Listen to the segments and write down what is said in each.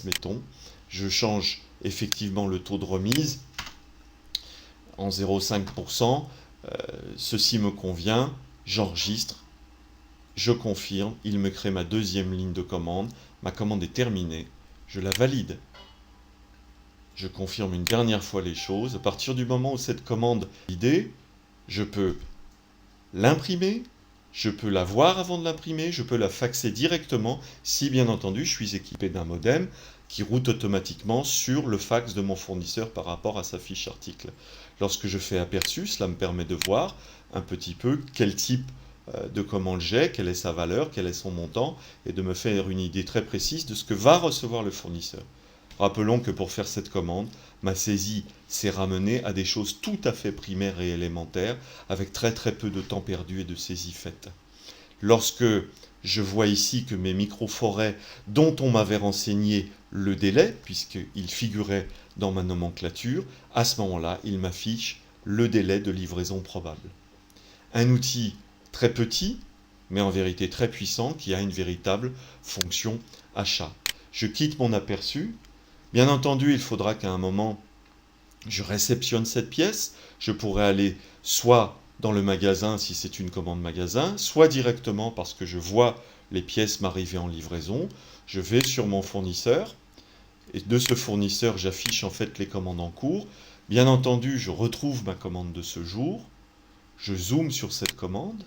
mettons. Je change effectivement le taux de remise en 0,5%. Ceci me convient, j'enregistre, je confirme, il me crée ma deuxième ligne de commande. Ma commande est terminée, je la valide. Je confirme une dernière fois les choses. À partir du moment où cette commande est validée, je peux l'imprimer, je peux la voir avant de l'imprimer, je peux la faxer directement si bien entendu je suis équipé d'un modem qui route automatiquement sur le fax de mon fournisseur par rapport à sa fiche article. Lorsque je fais aperçu, cela me permet de voir un petit peu quel type de commande j'ai, quelle est sa valeur, quel est son montant, et de me faire une idée très précise de ce que va recevoir le fournisseur. Rappelons que pour faire cette commande, ma saisie s'est ramenée à des choses tout à fait primaires et élémentaires, avec très peu de temps perdu et de saisie faite. Lorsque je vois ici que mes microforêts, dont on m'avait renseigné le délai, puisqu'il figurait dans ma nomenclature, à ce moment-là, il m'affiche le délai de livraison probable. Un outil très petit, mais en vérité très puissant, qui a une véritable fonction achat. Je quitte mon aperçu. Bien entendu, il faudra qu'à un moment, je réceptionne cette pièce. Je pourrais aller soit dans le magasin si c'est une commande magasin, soit directement parce que je vois les pièces m'arriver en livraison. Je vais sur mon fournisseur et de ce fournisseur, j'affiche en fait les commandes en cours. Bien entendu, je retrouve ma commande de ce jour. Je zoome sur cette commande.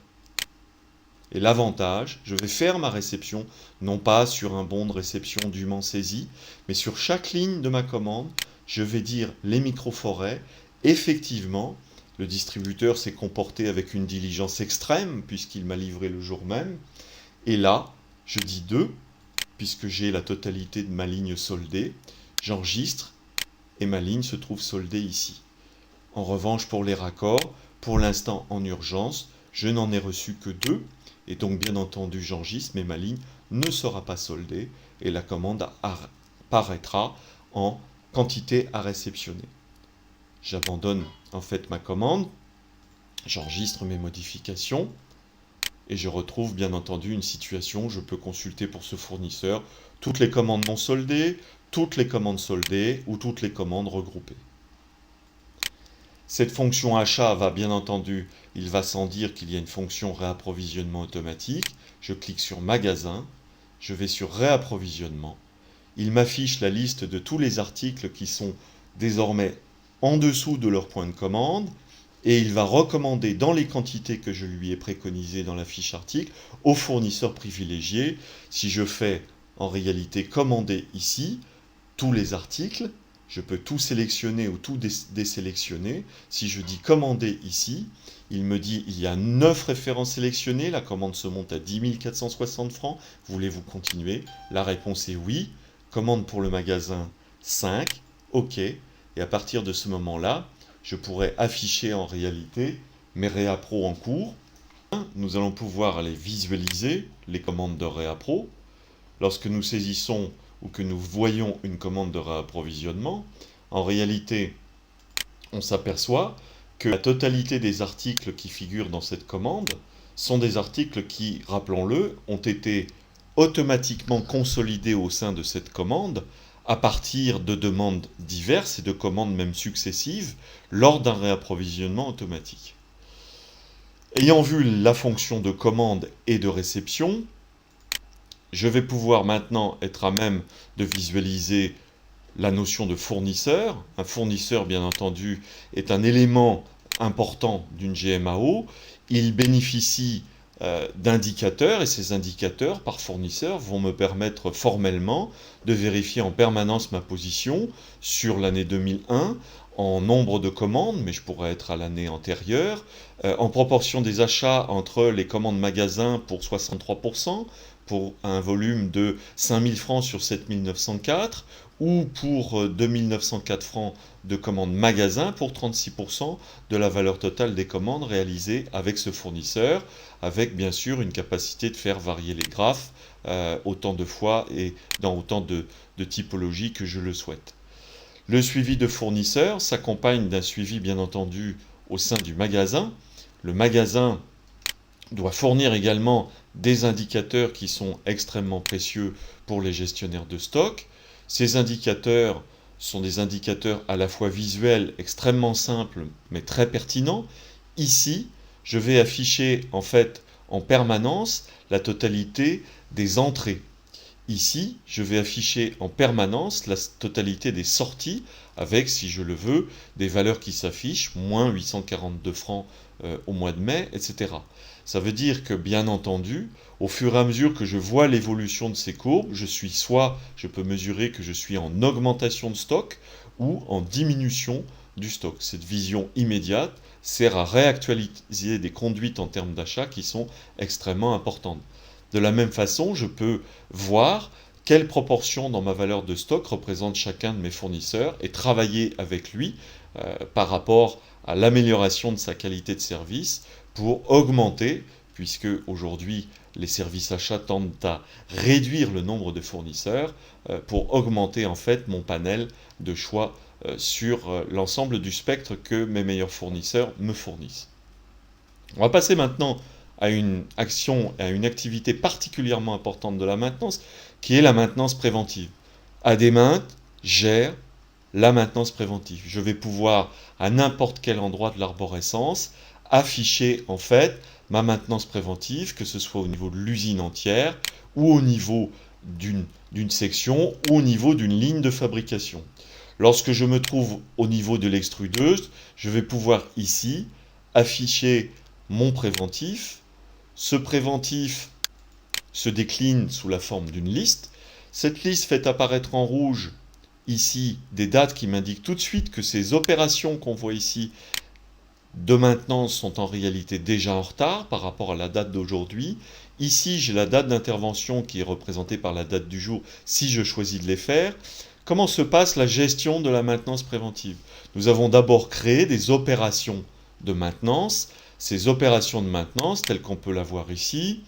Et l'avantage, je vais faire ma réception, non pas sur un bon de réception dûment saisi, mais sur chaque ligne de ma commande, je vais dire les microforêts. Effectivement, le distributeur s'est comporté avec une diligence extrême, puisqu'il m'a livré le jour même. Et là, je dis 2, puisque j'ai la totalité de ma ligne soldée, j'enregistre, et ma ligne se trouve soldée ici. En revanche, pour les raccords, pour l'instant en urgence, je n'en ai reçu que 2, et donc bien entendu j'enregistre, mais ma ligne ne sera pas soldée, et la commande apparaîtra en quantité à réceptionner. J'abandonne en fait ma commande, j'enregistre mes modifications, et je retrouve bien entendu une situation où je peux consulter pour ce fournisseur toutes les commandes non soldées, toutes les commandes soldées ou toutes les commandes regroupées. Cette fonction achat va bien entendu, il va sans dire qu'il y a une fonction réapprovisionnement automatique. Je clique sur magasin, je vais sur réapprovisionnement. Il m'affiche la liste de tous les articles qui sont désormais en dessous de leur point de commande et il va recommander dans les quantités que je lui ai préconisées dans la fiche article au fournisseur privilégié. Si je fais en réalité commander ici tous les articles, je peux tout sélectionner ou tout désélectionner. Si je dis commander ici, il me dit il y a 9 références sélectionnées, la commande se monte à 10 460 francs. Voulez-vous continuer? La réponse est oui. Commande pour le magasin 5, OK. Et à partir de ce moment-là, je pourrais afficher en réalité mes réappros en cours. Nous allons pouvoir aller visualiser les commandes de réappro. Lorsque nous saisissons ou que nous voyons une commande de réapprovisionnement, en réalité, on s'aperçoit que la totalité des articles qui figurent dans cette commande sont des articles qui, rappelons-le, ont été automatiquement consolidés au sein de cette commande à partir de demandes diverses et de commandes même successives lors d'un réapprovisionnement automatique. Ayant vu la fonction de commande et de réception, je vais pouvoir maintenant être à même de visualiser la notion de fournisseur. Un fournisseur, bien entendu, est un élément important d'une GMAO. Il bénéficie d'indicateurs et ces indicateurs par fournisseur vont me permettre formellement de vérifier en permanence ma position sur l'année 2001 en nombre de commandes, mais je pourrais être à l'année antérieure, en proportion des achats entre les commandes magasins pour 63%, pour un volume de 5 000 francs sur 7 904, ou pour 2 904 francs de commandes magasin pour 36% de la valeur totale des commandes réalisées avec ce fournisseur, avec bien sûr une capacité de faire varier les graphes autant de fois et dans autant de typologies que je le souhaite. Le suivi de fournisseurs s'accompagne d'un suivi bien entendu au sein du magasin. Le magasin doit fournir également des indicateurs qui sont extrêmement précieux pour les gestionnaires de stock. Ces indicateurs sont des indicateurs à la fois visuels, extrêmement simples, mais très pertinents. Ici, je vais afficher en fait en permanence la totalité des entrées. Ici, je vais afficher en permanence la totalité des sorties avec, si je le veux, des valeurs qui s'affichent, moins 842 francs au mois de mai, etc. Ça veut dire que, bien entendu, au fur et à mesure que je vois l'évolution de ces courbes, je peux mesurer que je suis en augmentation de stock ou en diminution du stock. Cette vision immédiate sert à réactualiser des conduites en termes d'achat qui sont extrêmement importantes. De la même façon, je peux voir quelle proportion dans ma valeur de stock représente chacun de mes fournisseurs et travailler avec lui par rapport à l'amélioration de sa qualité de service pour augmenter, puisque aujourd'hui les services achats tendent à réduire le nombre de fournisseurs, pour augmenter en fait mon panel de choix sur l'ensemble du spectre que mes meilleurs fournisseurs me fournissent. On va passer maintenant à une action, à une activité particulièrement importante de la maintenance, qui est la maintenance préventive. Ademaint gère la maintenance préventive. Je vais pouvoir, à n'importe quel endroit de l'arborescence, afficher en fait ma maintenance préventive, que ce soit au niveau de l'usine entière, ou au niveau d'une section, ou au niveau d'une ligne de fabrication. Lorsque je me trouve au niveau de l'extrudeuse, je vais pouvoir ici afficher mon préventif. Ce préventif se décline sous la forme d'une liste. Cette liste fait apparaître en rouge ici des dates qui m'indiquent tout de suite que ces opérations qu'on voit ici de maintenance sont en réalité déjà en retard par rapport à la date d'aujourd'hui. Ici, j'ai la date d'intervention qui est représentée par la date du jour si je choisis de les faire. Comment se passe la gestion de la maintenance préventive? Nous avons d'abord créé des opérations de maintenance. Ces opérations de maintenance, telles qu'on peut la voir ici,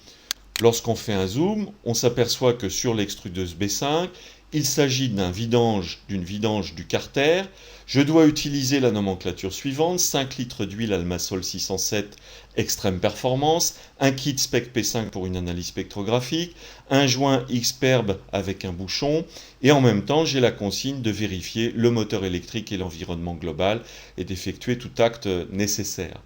lorsqu'on fait un zoom, on s'aperçoit que sur l'extrudeuse B5, il s'agit d'une vidange du carter. Je dois utiliser la nomenclature suivante: 5 litres d'huile Almasol 607 extrême performance, un kit spec P5 pour une analyse spectrographique, un joint Xperb avec un bouchon, et en même temps j'ai la consigne de vérifier le moteur électrique et l'environnement global et d'effectuer tout acte nécessaire.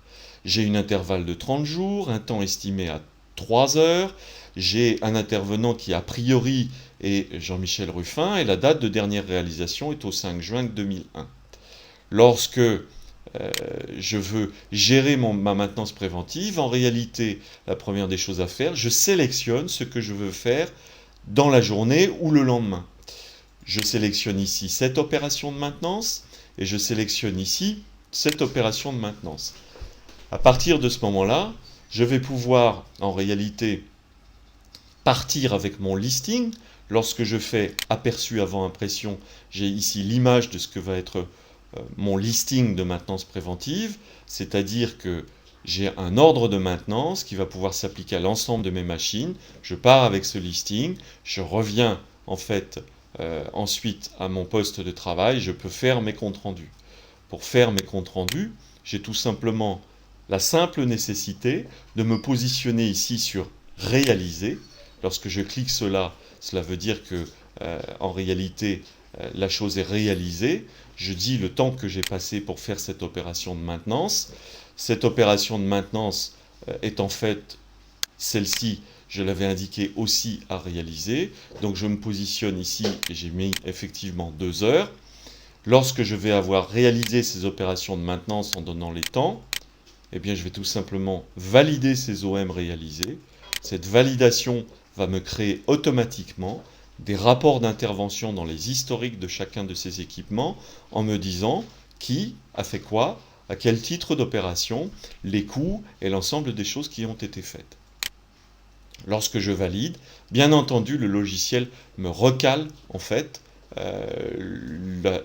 J'ai une intervalle de 30 jours, un temps estimé à 3 heures, j'ai un intervenant qui a priori est Jean-Michel Ruffin, et la date de dernière réalisation est au 5 juin 2001. Lorsque je veux gérer ma maintenance préventive, en réalité, la première des choses à faire, je sélectionne ce que je veux faire dans la journée ou le lendemain. Je sélectionne ici cette opération de maintenance, et je sélectionne ici cette opération de maintenance. À partir de ce moment-là, je vais pouvoir, en réalité, partir avec mon listing. Lorsque je fais aperçu avant impression, j'ai ici l'image de ce que va être mon listing de maintenance préventive, c'est-à-dire que j'ai un ordre de maintenance qui va pouvoir s'appliquer à l'ensemble de mes machines. Je pars avec ce listing, je reviens en fait ensuite à mon poste de travail, je peux faire mes comptes rendus. Pour faire mes comptes rendus, j'ai tout simplement la simple nécessité de me positionner ici sur réaliser. Lorsque je clique cela veut dire que en réalité la chose est réalisée. Je dis le temps que j'ai passé pour faire cette opération de maintenance. Cette opération de maintenance est en fait celle-ci, je l'avais indiqué aussi à réaliser. Donc je me positionne ici et j'ai mis effectivement 2 heures. Lorsque je vais avoir réalisé ces opérations de maintenance en donnant les temps, eh bien je vais tout simplement valider ces OM réalisés. Cette validation va me créer automatiquement des rapports d'intervention dans les historiques de chacun de ces équipements en me disant qui a fait quoi, à quel titre d'opération, les coûts et l'ensemble des choses qui ont été faites. Lorsque je valide, bien entendu, le logiciel me recale en fait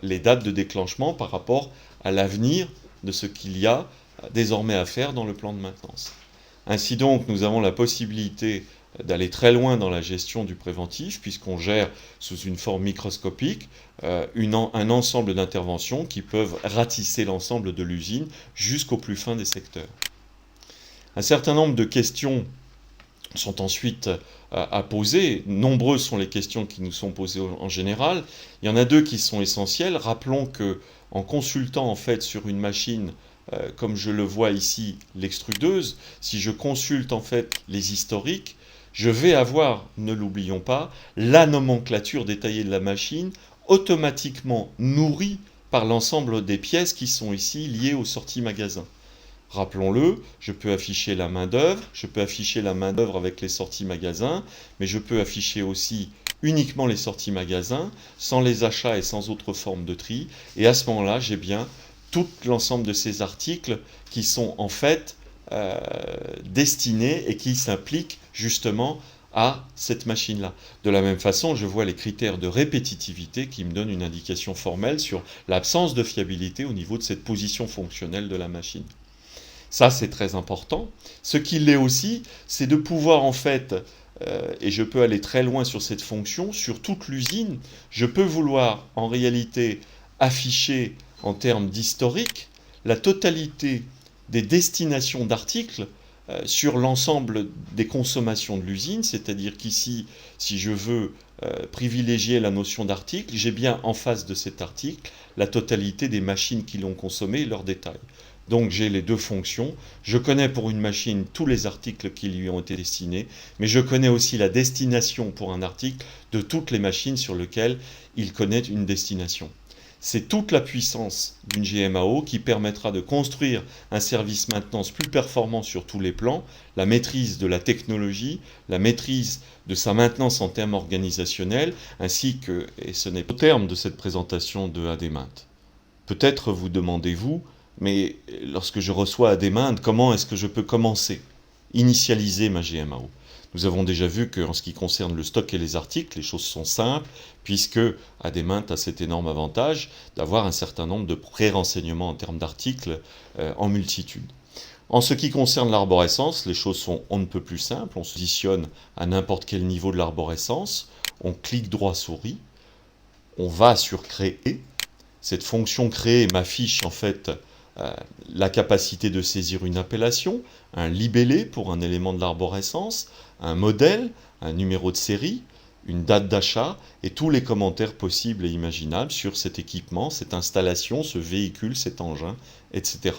les dates de déclenchement par rapport à l'avenir de ce qu'il y a désormais à faire dans le plan de maintenance. Ainsi donc, nous avons la possibilité d'aller très loin dans la gestion du préventif, puisqu'on gère sous une forme microscopique un ensemble d'interventions qui peuvent ratisser l'ensemble de l'usine jusqu'au plus fin des secteurs. Un certain nombre de questions sont ensuite à poser. Nombreuses sont les questions qui nous sont posées en général. Il y en a deux qui sont essentielles. Rappelons que en consultant en fait sur une machine, comme je le vois ici, l'extrudeuse, si je consulte en fait les historiques, je vais avoir, ne l'oublions pas, la nomenclature détaillée de la machine automatiquement nourrie par l'ensemble des pièces qui sont ici liées aux sorties magasins. Rappelons-le, je peux afficher la main-d'œuvre, je peux afficher la main-d'œuvre avec les sorties magasins, mais je peux afficher aussi uniquement les sorties magasins, sans les achats et sans autre forme de tri. Et à ce moment-là, j'ai bien tout l'ensemble de ces articles qui sont en fait destinés et qui s'impliquent justement à cette machine-là. De la même façon, je vois les critères de répétitivité qui me donnent une indication formelle sur l'absence de fiabilité au niveau de cette position fonctionnelle de la machine. Ça, c'est très important. Ce qui l'est aussi, c'est de pouvoir en fait, et je peux aller très loin sur cette fonction, sur toute l'usine, je peux vouloir en réalité afficher en termes d'historique la totalité des destinations d'articles sur l'ensemble des consommations de l'usine, c'est-à-dire qu'ici, si je veux privilégier la notion d'article, j'ai bien en face de cet article la totalité des machines qui l'ont consommé et leurs détails. Donc j'ai les deux fonctions. Je connais pour une machine tous les articles qui lui ont été destinés, mais je connais aussi la destination pour un article de toutes les machines sur lesquelles il connaît une destination. C'est toute la puissance d'une GMAO qui permettra de construire un service maintenance plus performant sur tous les plans, la maîtrise de la technologie, la maîtrise de sa maintenance en termes organisationnels, ainsi que, et ce n'est pas au terme de cette présentation de ADMaint. Peut-être vous demandez-vous, mais lorsque je reçois ADMaint, comment est-ce que je peux commencer, initialiser ma GMAO? Nous avons déjà vu qu'en ce qui concerne le stock et les articles, les choses sont simples, puisque ADMaint a cet énorme avantage d'avoir un certain nombre de pré-renseignements en termes d'articles en multitude. En ce qui concerne l'arborescence, les choses sont on ne peut plus simples. On se positionne à n'importe quel niveau de l'arborescence, on clique droit souris, on va sur créer. Cette fonction créer m'affiche en fait la capacité de saisir une appellation, un libellé pour un élément de l'arborescence, un modèle, un numéro de série, une date d'achat et tous les commentaires possibles et imaginables sur cet équipement, cette installation, ce véhicule, cet engin, etc.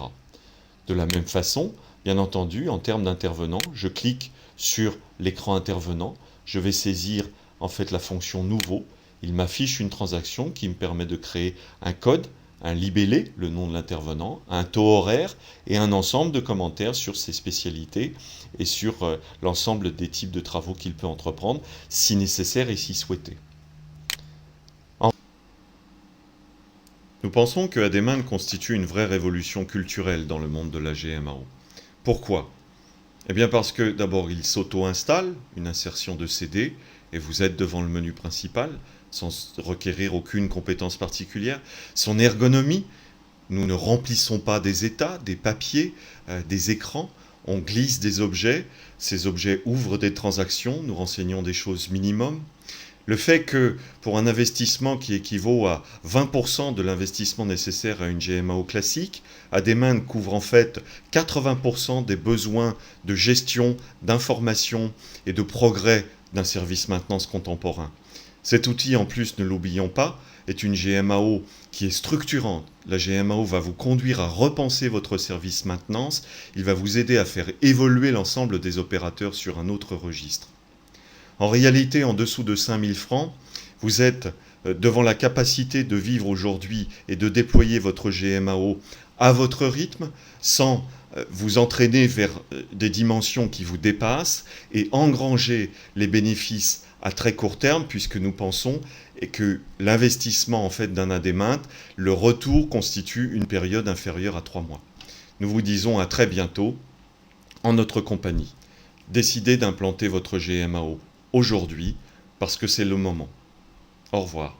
De la même façon, bien entendu, en termes d'intervenant, je clique sur l'écran intervenant, je vais saisir en fait la fonction nouveau, il m'affiche une transaction qui me permet de créer un code, un libellé, le nom de l'intervenant, un taux horaire et un ensemble de commentaires sur ses spécialités et sur l'ensemble des types de travaux qu'il peut entreprendre, si nécessaire et si souhaité. Nous pensons que ADMaint constitue une vraie révolution culturelle dans le monde de la GMAO. Pourquoi ? Eh bien parce que d'abord il s'auto-installe, une insertion de CD, et vous êtes devant le menu principal, sans requérir aucune compétence particulière. Son ergonomie, nous ne remplissons pas des états, des papiers, des écrans, on glisse des objets, ces objets ouvrent des transactions, nous renseignons des choses minimum. Le fait que pour un investissement qui équivaut à 20% de l'investissement nécessaire à une GMAO classique, ADMaint couvre en fait 80% des besoins de gestion, d'information et de progrès d'un service maintenance contemporain. Cet outil, en plus, ne l'oublions pas, est une GMAO qui est structurante. La GMAO va vous conduire à repenser votre service maintenance, il va vous aider à faire évoluer l'ensemble des opérateurs sur un autre registre. En réalité, en dessous de 5 000 francs, vous êtes devant la capacité de vivre aujourd'hui et de déployer votre GMAO à votre rythme, sans vous entraîner vers des dimensions qui vous dépassent et engranger les bénéfices à très court terme, puisque nous pensons que l'investissement en fait d'un ADMaint, le retour constitue une période inférieure à 3 mois. Nous vous disons à très bientôt en notre compagnie. Décidez d'implanter votre GMAO aujourd'hui, parce que c'est le moment. Au revoir.